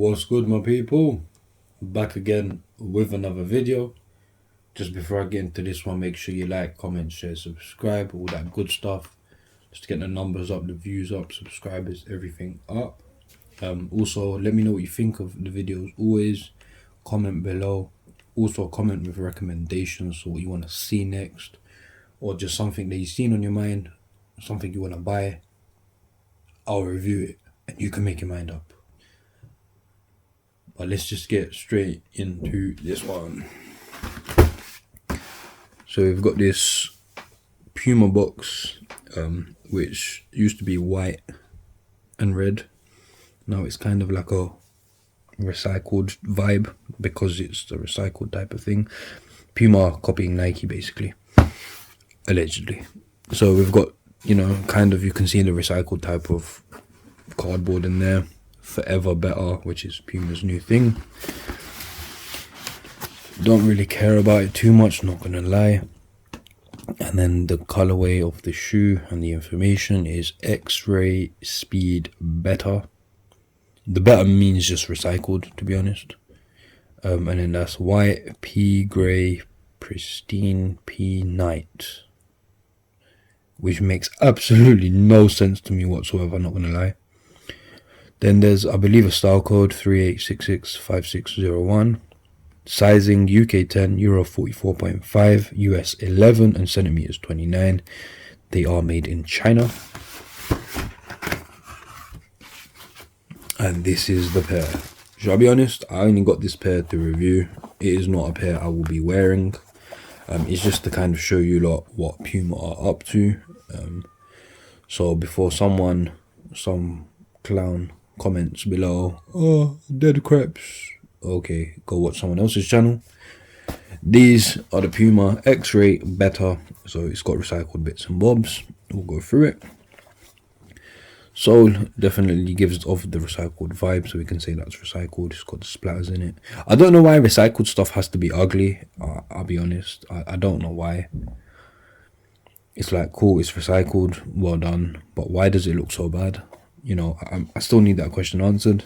What's good, my people? Back again with another video. Just before I get into this one, make sure you like, comment, share, subscribe, all that good stuff, just to get the numbers up, the views up, subscribers, everything up. Also, let me know what you think of the videos. Always comment below. Also comment with recommendations, so what you want to see next, or just something that you've seen on your mind, something you want to buy. I'll review it and you can make your mind up. But let's just get straight into this one. So we've got this Puma box, which used to be white and red. Now it's kind of like a recycled vibe because it's the recycled type of thing. Puma copying Nike, basically, allegedly. So we've got, you know, kind of, you can see the recycled type of cardboard in there. Forever Better, which is Puma's new thing. Don't really care about it too much, not gonna lie. And then the colorway of the shoe and the information is X-ray speed better. The better means just recycled, to be honest. And then that's white, P gray, pristine, P night, which makes absolutely no sense to me whatsoever, not gonna lie. Then there's, I believe, a style code 38665601. Sizing UK 10, Euro 44.5, US 11, and centimeters 29. They are made in China. And this is the pair. Should I be honest? I only got this pair to review. It is not a pair I will be wearing. It's just to kind of show you lot what Puma are up to. So before some clown comments below, oh, dead creps, okay, go watch someone else's channel. These are the Puma X-Ray Better, so it's got recycled bits and bobs. We'll go through it. Sole definitely gives off the recycled vibe, so we can say that's recycled. It's got the splatters in it. I don't know why recycled stuff has to be ugly. I'll be honest, I don't know why. It's like, cool, it's recycled, well done, but why does it look so bad? You know, I still need that question answered.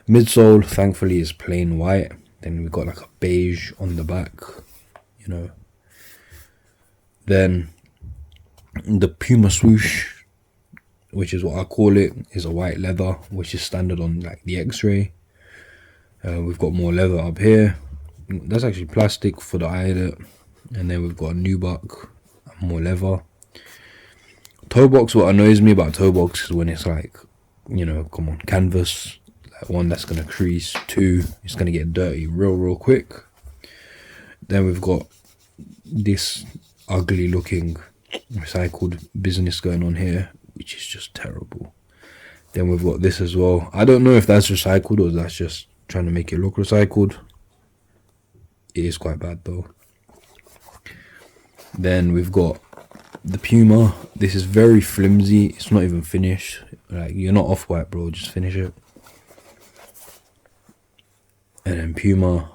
Midsole, thankfully, is plain white. Then we've got like a beige on the back, you know. Then the Puma swoosh, which is what I call it, is a white leather, which is standard on like the X-Ray. We've got more leather up here. That's actually plastic for the eyelet. And then we've got a nubuck, more leather. Toe box, what annoys me about toe box is when it's like, you know, come on, canvas, like one that's gonna crease, two, it's gonna get dirty real quick. Then we've got this ugly looking recycled business going on here, which is just terrible. Then we've got this as well. I don't know if that's recycled or that's just trying to make it look recycled. It is quite bad though. Then we've got the Puma. This is very flimsy. It's not even finished. Like, you're not off-white, bro. Just finish it. And then Puma,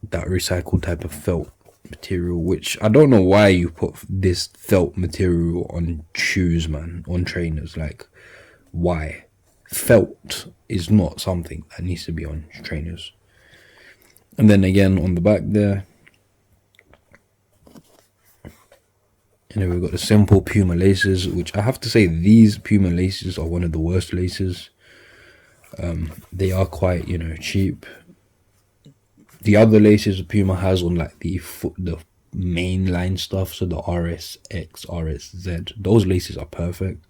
that recycled type of felt material, which I don't know why you put this felt material on shoes, man, on trainers. Like, why? Felt is not something that needs to be on trainers. And then again on the back there, and then we've got the simple Puma laces, which I have to say, these Puma laces are one of the worst laces. They are quite, you know, cheap. The other laces Puma has on like the mainline stuff, so the RSX RSX, those laces are perfect.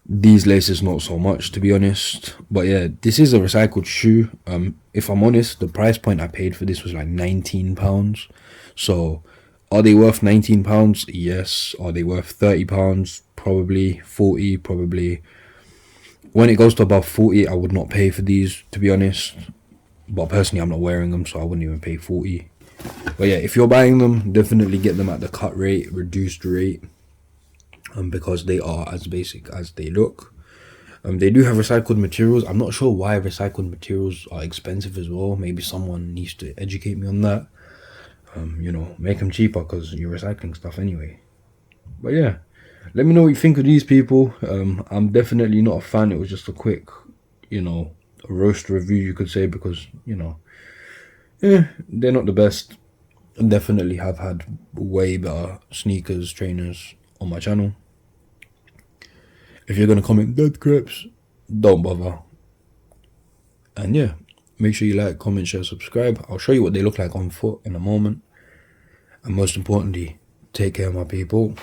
These laces not so much, to be honest. But yeah, this is a recycled shoe. If I'm honest, the price point I paid for this was like £19. So are they worth £19? Yes. Are they worth £30? Probably. 40? Probably. When it goes to above 40, I would not pay for these, to be honest. But personally, I'm not wearing them, so I wouldn't even pay 40. But yeah, if you're buying them, definitely get them at the cut rate, reduced rate, because they are as basic as they look. They do have recycled materials. I'm not sure why recycled materials are expensive as well. Maybe someone needs to educate me on that. You know, make them cheaper because you're recycling stuff anyway. But yeah, let me know what you think of these people. I'm definitely not a fan. It was just a quick, you know, a roast review, you could say, because, you know, they're not the best. Definitely have had way better sneakers, trainers on my channel. If you're going to comment dead crips, don't bother. And yeah, make sure you like, comment, share, subscribe. I'll show you what they look like on foot in a moment. And most importantly, take care, my people.